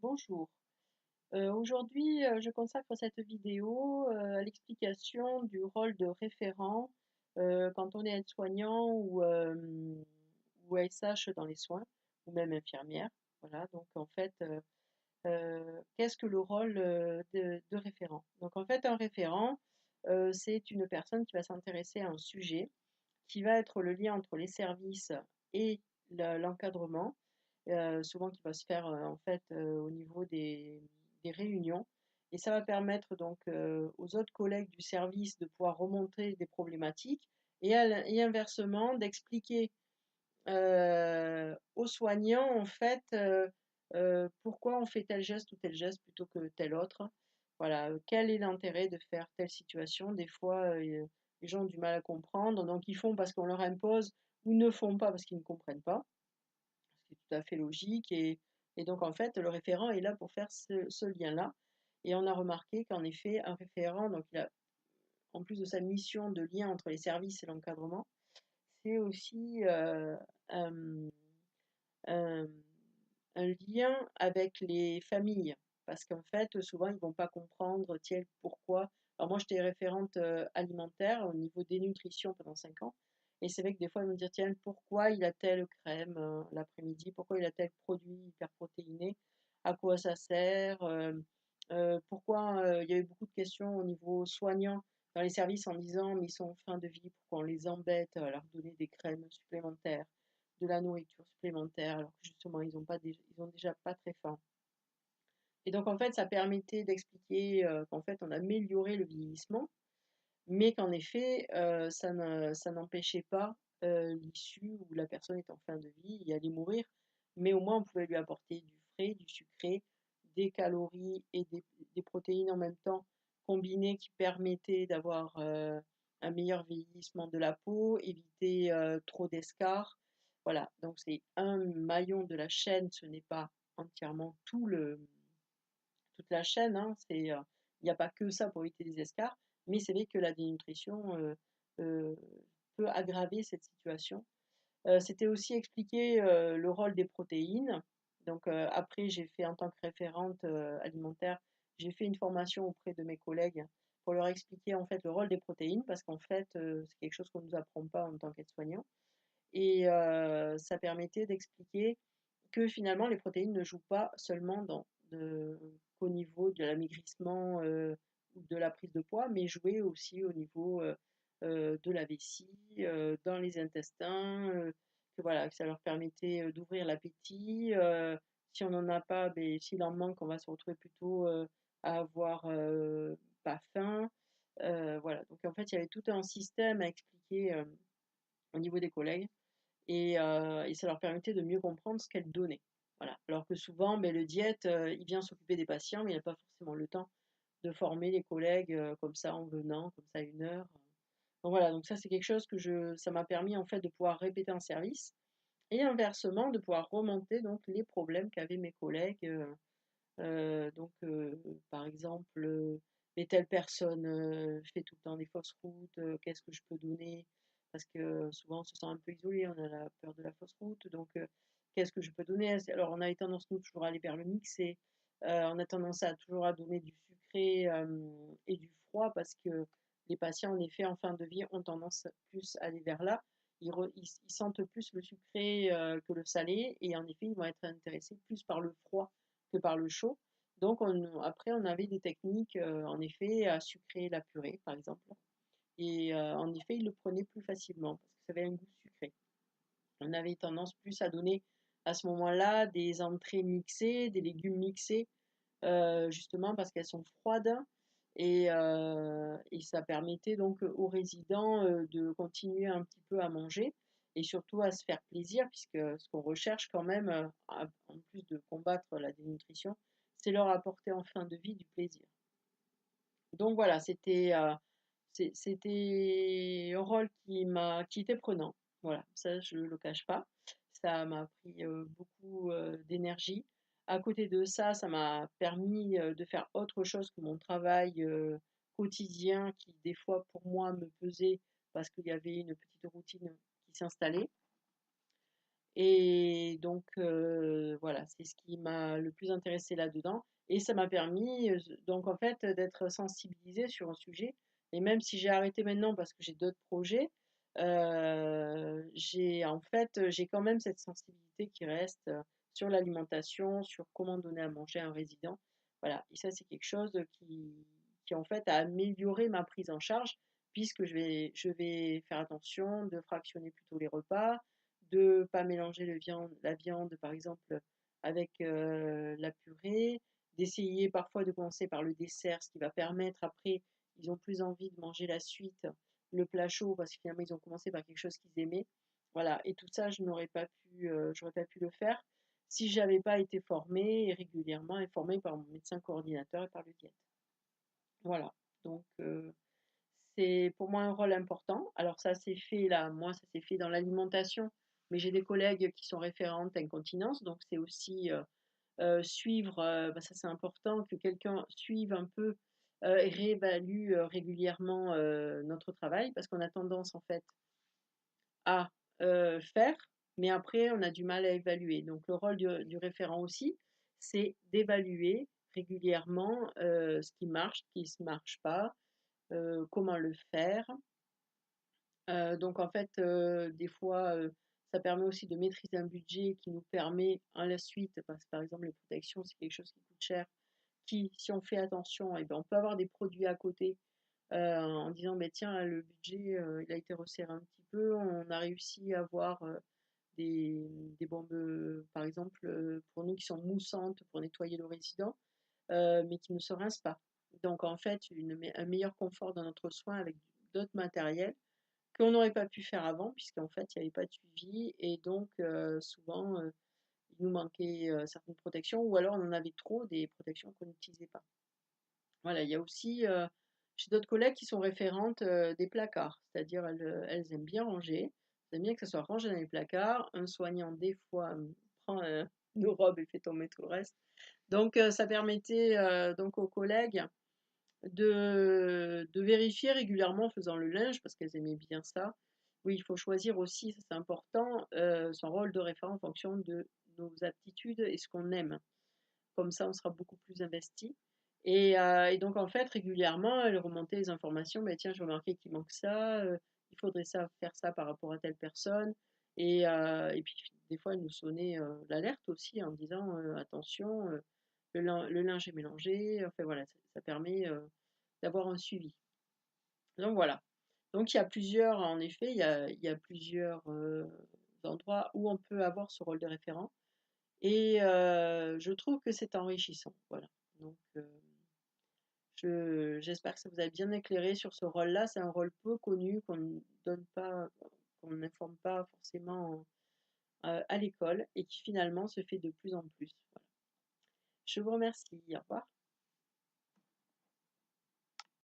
Bonjour. Aujourd'hui, je consacre cette vidéo à l'explication du rôle de référent quand on est aide-soignant ou ASH dans les soins, ou même infirmière. Voilà, donc en fait, qu'est-ce que le rôle de référent? Donc en fait, un référent, c'est une personne qui va s'intéresser à un sujet, qui va être le lien entre les services et l'encadrement, souvent qui va se faire en fait au niveau des réunions. Et ça va permettre donc aux autres collègues du service de pouvoir remonter des problématiques et inversement d'expliquer aux soignants en fait pourquoi on fait tel geste ou tel geste plutôt que tel autre. Voilà, quel est l'intérêt de faire telle situation? Des fois, les gens ont du mal à comprendre, donc ils font parce qu'on leur impose ou ne font pas parce qu'ils ne comprennent pas, ce qui est tout à fait logique. Et donc en fait, le référent est là pour faire ce lien-là. Et on a remarqué qu'en effet, un référent, donc il a, en plus de sa mission de lien entre les services et l'encadrement, c'est aussi un, un- un lien avec les familles. Parce qu'en fait, souvent, ils vont pas comprendre, tiens, pourquoi. Alors moi, j'étais référente alimentaire au niveau dénutrition pendant 5 ans. Et c'est vrai que des fois, ils vont me dire, tiens, pourquoi il a telle crème l'après-midi, pourquoi il a tel produit hyper protéiné, à quoi ça sert, pourquoi il y a eu beaucoup de questions au niveau soignant dans les services en disant, mais ils sont en fin de vie, pourquoi on les embête à leur donner des crèmes supplémentaires, de la nourriture supplémentaire, alors que justement, ils ont déjà pas très faim. Et donc, en fait, ça permettait d'expliquer qu'en fait, on améliorait le vieillissement, mais qu'en effet, ça n'empêchait pas l'issue où la personne est en fin de vie et allait mourir, mais au moins, on pouvait lui apporter du frais, du sucré, des calories et des protéines en même temps combinées qui permettaient d'avoir un meilleur vieillissement de la peau, éviter trop d'escarres. Voilà, donc c'est un maillon de la chaîne, ce n'est pas entièrement toute la chaîne, hein, il n'y a pas que ça pour éviter les escarres, mais c'est vrai que la dénutrition euh, peut aggraver cette situation. C'était aussi expliquer le rôle des protéines. Donc après, j'ai fait en tant que référente alimentaire, j'ai fait une formation auprès de mes collègues pour leur expliquer en fait le rôle des protéines, parce qu'en fait, c'est quelque chose qu'on ne nous apprend pas en tant qu'aide-soignant. Et ça permettait d'expliquer que finalement les protéines ne jouent pas seulement qu'au niveau de l'amaigrissement ou de la prise de poids, mais jouaient aussi au niveau de la vessie, dans les intestins, que voilà, que ça leur permettait d'ouvrir l'appétit. Si on n'en a pas, ben, s'il en manque, on va se retrouver plutôt à avoir pas faim. Voilà, donc en fait, il y avait tout un système à expliquer au niveau des collègues et ça leur permettait de mieux comprendre ce qu'elle donnait. Voilà. Alors que souvent, ben, le diète, il vient s'occuper des patients, mais il n'a pas forcément le temps de former les collègues comme ça en venant, comme ça à 1 heure. Donc voilà, donc ça c'est quelque chose ça m'a permis en fait de pouvoir répéter un service et inversement de pouvoir remonter donc les problèmes qu'avaient mes collègues. Par exemple, mais telle personne fait tout le temps des fausses routes, qu'est-ce que je peux donner? Parce que souvent on se sent un peu isolé, on a la peur de la fausse route, donc qu'est-ce que je peux donner? Alors on a tendance nous toujours à aller vers le mixé, on a tendance à toujours à donner du sucré et du froid parce que les patients en effet en fin de vie ont tendance plus à aller vers là. Ils sentent plus le sucré que le salé et en effet ils vont être intéressés plus par le froid que par le chaud. Donc après, on avait des techniques, en effet, à sucrer la purée, par exemple. Et en effet, ils le prenaient plus facilement parce que ça avait un goût sucré. On avait tendance plus à donner à ce moment-là des entrées mixées, des légumes mixés, justement parce qu'elles sont froides et ça permettait donc aux résidents de continuer un petit peu à manger et surtout à se faire plaisir puisque ce qu'on recherche quand même, en plus de combattre la dénutrition, c'est leur apporter en fin de vie du plaisir. Donc voilà, c'était un rôle qui était prenant. Voilà, ça je ne le cache pas. Ça m'a pris beaucoup d'énergie. À côté de ça, ça m'a permis de faire autre chose que mon travail quotidien qui, des fois, pour moi, me pesait parce qu'il y avait une petite routine qui s'installait. Et donc, voilà, c'est ce qui m'a le plus intéressé là-dedans. Et ça m'a permis, donc en fait, d'être sensibilisée sur un sujet. Et même si j'ai arrêté maintenant parce que j'ai d'autres projets, j'ai quand même cette sensibilité qui reste sur l'alimentation, sur comment donner à manger à un résident. Voilà. Et ça, c'est quelque chose qui en fait a amélioré ma prise en charge, puisque je vais faire attention de fractionner plutôt les repas, de pas mélanger la viande, par exemple, avec la purée, d'essayer parfois de commencer par le dessert, ce qui va permettre après, ils ont plus envie de manger la suite, le plat chaud, parce que finalement, ils ont commencé par quelque chose qu'ils aimaient. Voilà, et tout ça, j'aurais pas pu le faire si j'avais pas été formée régulièrement et formée par mon médecin coordinateur et par le diète. Voilà, donc c'est pour moi un rôle important. Alors ça s'est fait là, moi ça s'est fait dans l'alimentation, mais j'ai des collègues qui sont référentes incontinence, donc c'est aussi suivre, bah, ça c'est important que quelqu'un suive un peu et réévalue régulièrement notre travail, parce qu'on a tendance en fait à faire, mais après on a du mal à évaluer. Donc le rôle du référent aussi, c'est d'évaluer régulièrement ce qui marche, ce qui ne marche pas, comment le faire. Donc en fait, des fois, ça permet aussi de maîtriser un budget qui nous permet à la suite, parce que par exemple les protections, c'est quelque chose qui coûte cher, qui, si on fait attention, et ben, on peut avoir des produits à côté, en disant: «Beh, tiens, le budget, il a été resserré un petit peu, on a réussi à avoir, des bombes, par exemple, pour nous qui sont moussantes pour nettoyer le résident, mais qui ne se rincent pas». Donc en fait, un meilleur confort dans notre soin avec d'autres matériels qu'on n'aurait pas pu faire avant, puisqu'en fait, il n'y avait pas de suivi et donc souvent, il nous manquait, certaines protections ou alors on en avait trop des protections qu'on n'utilisait pas. Voilà, il y a aussi, j'ai d'autres collègues qui sont référentes, des placards, c'est-à-dire elles aiment bien ranger, elles aiment bien que ça soit rangé dans les placards. Un soignant, des fois, prend, nos robes et fait tomber tout le reste. Donc ça permettait, donc aux collègues de vérifier régulièrement en faisant le linge, parce qu'elles aimaient bien ça. Oui, il faut choisir aussi, ça c'est important, son rôle de référent en fonction de nos aptitudes et ce qu'on aime. Comme ça, on sera beaucoup plus investi. Et donc, en fait, régulièrement, elle remontait les informations. «Bah, tiens, j'ai remarqué qu'il manque ça, il faudrait faire ça par rapport à telle personne». Et puis, des fois, elle nous sonnait l'alerte aussi en disant «Attention, le linge est mélangé». Enfin, voilà, ça permet d'avoir un suivi. Donc, voilà. Donc, il y a plusieurs, en effet, il y a plusieurs endroits où on peut avoir ce rôle de référent. Et je trouve que c'est enrichissant, voilà. Donc j'espère que ça vous a bien éclairé sur ce rôle-là. C'est un rôle peu connu qu'on ne donne pas, qu'on n'informe pas forcément, à l'école et qui finalement se fait de plus en plus. Voilà. Je vous remercie, au revoir.